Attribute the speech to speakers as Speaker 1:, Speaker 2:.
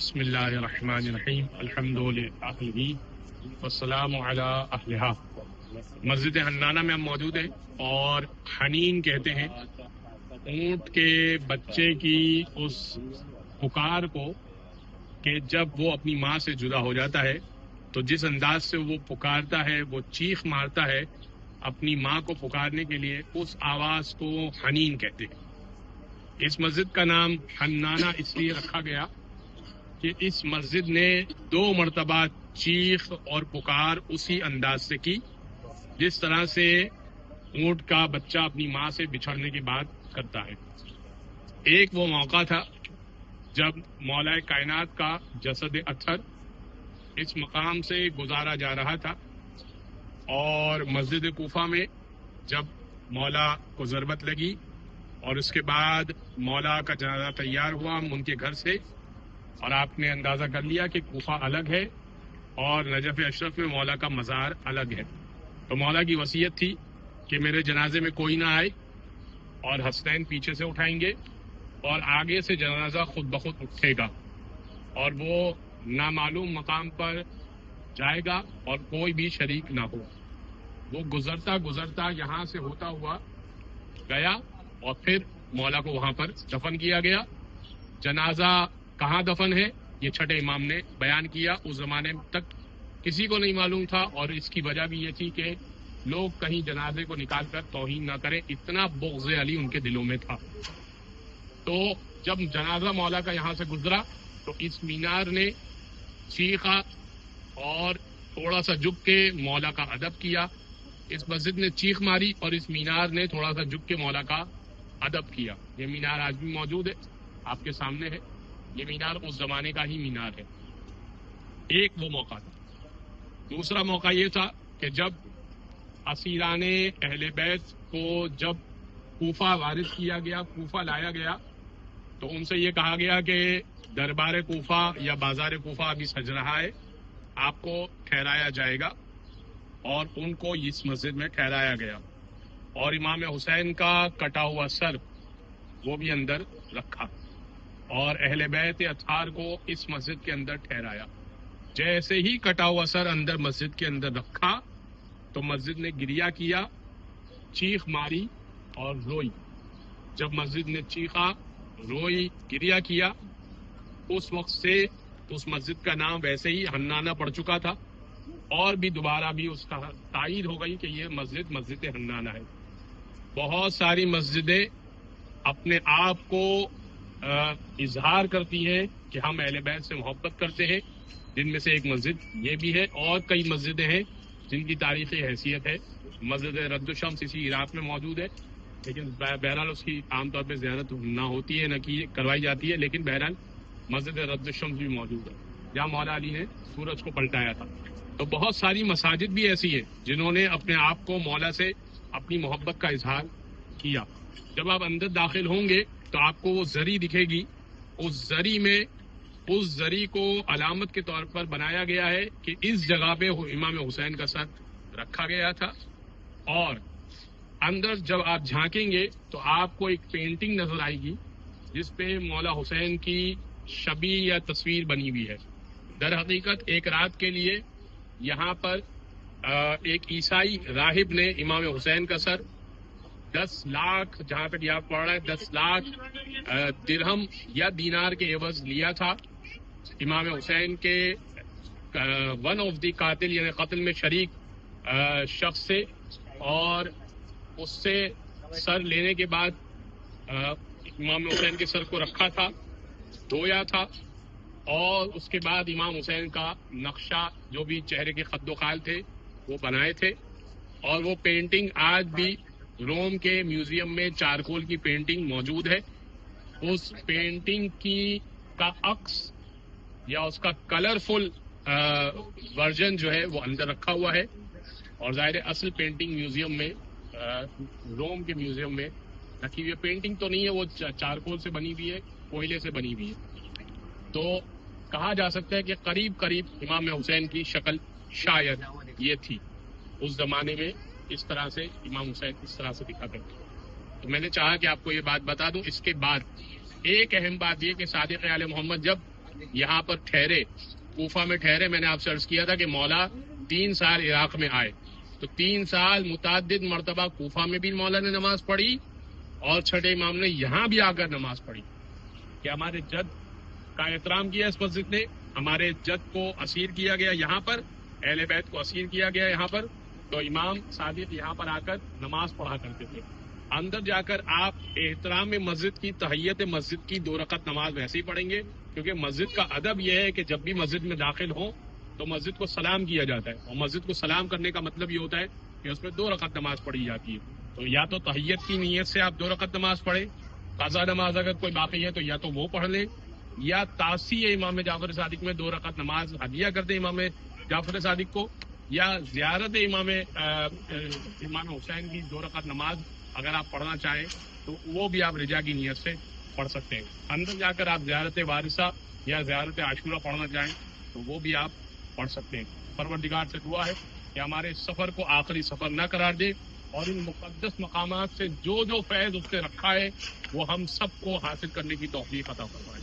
Speaker 1: بسم اللہ الرحمن الرحیم الحمد للہ والسلام علی اہلہا۔ مسجد حنانہ میں ہم موجود ہیں اور حنین کہتے ہیں اونٹ کے بچے کی اس پکار کو کہ جب وہ اپنی ماں سے جدا ہو جاتا ہے تو جس انداز سے وہ پکارتا ہے، وہ چیخ مارتا ہے اپنی ماں کو پکارنے کے لیے، اس آواز کو حنین کہتے ہیں۔ اس مسجد کا نام حنانہ اس لیے رکھا گیا کہ اس مسجد نے 2 مرتبہ چیخ اور پکار اسی انداز سے کی جس طرح سے اونٹ کا بچہ اپنی ماں سے بچھڑنے کی بات کرتا ہے۔ ایک وہ موقع تھا جب مولا کائنات کا جسد اطہر اس مقام سے گزارا جا رہا تھا اور مسجد کوفہ میں جب مولا کو ضربت لگی اور اس کے بعد مولا کا جنازہ تیار ہوا ان کے گھر سے، اور آپ نے اندازہ کر لیا کہ کوفہ الگ ہے اور نجف اشرف میں مولا کا مزار الگ ہے، تو مولا کی وصیت تھی کہ میرے جنازے میں کوئی نہ آئے اور حسنین پیچھے سے اٹھائیں گے اور آگے سے جنازہ خود بخود اٹھے گا اور وہ نامعلوم مقام پر جائے گا اور کوئی بھی شریک نہ ہو۔ وہ گزرتا گزرتا یہاں سے ہوتا ہوا گیا اور پھر مولا کو وہاں پر دفن کیا گیا۔ جنازہ کہاں دفن ہے یہ چھٹے امام نے بیان کیا۔ اس زمانے تک کسی کو نہیں معلوم تھا اور اس کی وجہ بھی یہ تھی کہ لوگ کہیں جنازے کو نکال کر توہین نہ کریں، اتنا بغض علی ان کے دلوں میں تھا۔ تو جب جنازہ مولا کا یہاں سے گزرا تو اس مینار نے چیخا اور تھوڑا سا جھک کے مولا کا ادب کیا۔ اس مسجد نے چیخ ماری اور اس مینار نے تھوڑا سا جھک کے مولا کا ادب کیا۔ یہ مینار آج بھی موجود ہے، آپ کے سامنے ہے۔ یہ مینار اس زمانے کا ہی مینار ہے۔ ایک وہ موقع تھا۔ دوسرا موقع یہ تھا کہ جب اسیران اہل بیت کو جب کوفہ وارث کیا گیا، کوفہ لایا گیا، تو ان سے یہ کہا گیا کہ دربار کوفہ یا بازار کوفہ ابھی سج رہا ہے، آپ کو ٹھہرایا جائے گا، اور ان کو اس مسجد میں ٹھہرایا گیا اور امام حسین کا کٹا ہوا سر وہ بھی اندر رکھا اور اہل بیت اطہار کو اس مسجد کے اندر ٹھہرایا۔ جیسے ہی کٹا ہوا سر اندر مسجد کے اندر رکھا تو مسجد نے گریہ کیا، چیخ ماری اور روئی۔ جب مسجد نے چیخا، روئی، گریہ کیا، اس وقت سے اس مسجد کا نام ویسے ہی حنانہ پڑ چکا تھا اور بھی دوبارہ بھی اس کا تائید ہو گئی کہ یہ مسجد حنانہ ہے۔ بہت ساری مسجدیں اپنے آپ کو اظہار کرتی ہیں کہ ہم اہل بیت سے محبت کرتے ہیں، جن میں سے ایک مسجد یہ بھی ہے، اور کئی مسجدیں ہیں جن کی تاریخی حیثیت ہے۔ مسجد رد الشمس اسی عراق میں موجود ہے، لیکن بہرحال اس کی عام طور پہ زیارت نہ ہوتی ہے، نہ کی کروائی جاتی ہے، لیکن بہرحال مسجد رد الشمس بھی موجود ہے جہاں مولا علی نے سورج کو پلٹایا تھا۔ تو بہت ساری مساجد بھی ایسی ہیں جنہوں نے اپنے آپ کو مولا سے اپنی محبت کا اظہار کیا۔ جب آپ اندر داخل ہوں گے تو آپ کو وہ زری دکھے گی، اس زری میں اس زری کو علامت کے طور پر بنایا گیا ہے کہ اس جگہ پہ امام حسین کا سر رکھا گیا تھا، اور اندر جب آپ جھانکیں گے تو آپ کو ایک پینٹنگ نظر آئے گی جس پہ مولا حسین کی شبیہ یا تصویر بنی ہوئی ہے۔ در حقیقت ایک رات کے لیے یہاں پر ایک عیسائی راہب نے امام حسین کا سر 10 لاکھ، جہاں تک یاد پڑ رہا ہے 10 لاکھ درہم یا دینار کے عوض لیا تھا امام حسین کے ون آف دی قاتل یعنی قتل میں شریک شخص سے، اور اس سے سر لینے کے بعد امام حسین کے سر کو رکھا تھا، دھویا تھا، اور اس کے بعد امام حسین کا نقشہ جو بھی چہرے کے خد و خال تھے وہ بنائے تھے، اور وہ پینٹنگ آج بھی روم کے میوزیم میں چارکول کی پینٹنگ موجود ہے۔ اس پینٹنگ کا عکس یا اس کا کلرفل ورژن جو ہے وہ اندر رکھا ہوا ہے، اور ظاہر اصل پینٹنگ میوزیم میں روم کے میوزیم میں رکھی ہوئی ہے۔ پینٹنگ تو نہیں ہے، وہ چارکول سے بنی ہوئی ہے، کوئلے سے بنی ہوئی ہے۔ تو کہا جا سکتا ہے کہ قریب قریب امام حسین کی شکل شاید یہ تھی اس زمانے میں، اس طرح سے امام حسین اس طرح سے دکھا کرتے۔ تو میں نے چاہا کہ آپ کو یہ بات بتا دوں۔ اس کے بعد ایک اہم بات یہ کہ صادق آل محمد جب یہاں پر ٹھہرے، کوفہ میں ٹھہرے. میں نے آپ سے عرض کیا تھا کہ مولا 3 سال عراق میں آئے، تو 3 سال متعدد مرتبہ کوفہ میں بھی مولا نے نماز پڑھی اور چھٹے امام نے یہاں بھی آ کر نماز پڑھی. کہ ہمارے جد کا احترام کیا اس مسجد نے، ہمارے جد کو اسیر کیا گیا یہاں پر، اہل بیت کو اسیر کیا گیا یہاں پر. تو امام صادق یہاں پر آ کر نماز پڑھا کرتے تھے. اندر جا کر آپ احترام مسجد کی، تحیت مسجد کی 2 رکعت نماز ویسے ہی پڑھیں گے، کیونکہ مسجد کا ادب یہ ہے کہ جب بھی مسجد میں داخل ہوں تو مسجد کو سلام کیا جاتا ہے، اور مسجد کو سلام کرنے کا مطلب یہ ہوتا ہے کہ اس میں 2 رکعت نماز پڑھی جاتی ہے. تو یا تو تحیت کی نیت سے آپ 2 رکعت نماز پڑھیں، قضا نماز اگر کوئی باقی ہے تو یا تو وہ پڑھ لیں، یا تاسی امام جعفر صادق میں 2 رکعت نماز ہدیہ کر دیں امام جعفر صادق کو، یا زیارت امام حسین کی 2 رکعت نماز اگر آپ پڑھنا چاہیں تو وہ بھی آپ رجا کی نیت سے پڑھ سکتے ہیں. اندر جا کر آپ زیارت وارثہ یا زیارت عاشورہ پڑھنا چاہیں تو وہ بھی آپ پڑھ سکتے ہیں. پروردگار سے دعا ہے کہ ہمارے سفر کو آخری سفر نہ قرار دے، اور ان مقدس مقامات سے جو فیض اس سے رکھا ہے وہ ہم سب کو حاصل کرنے کی توفیق عطا فرمائے.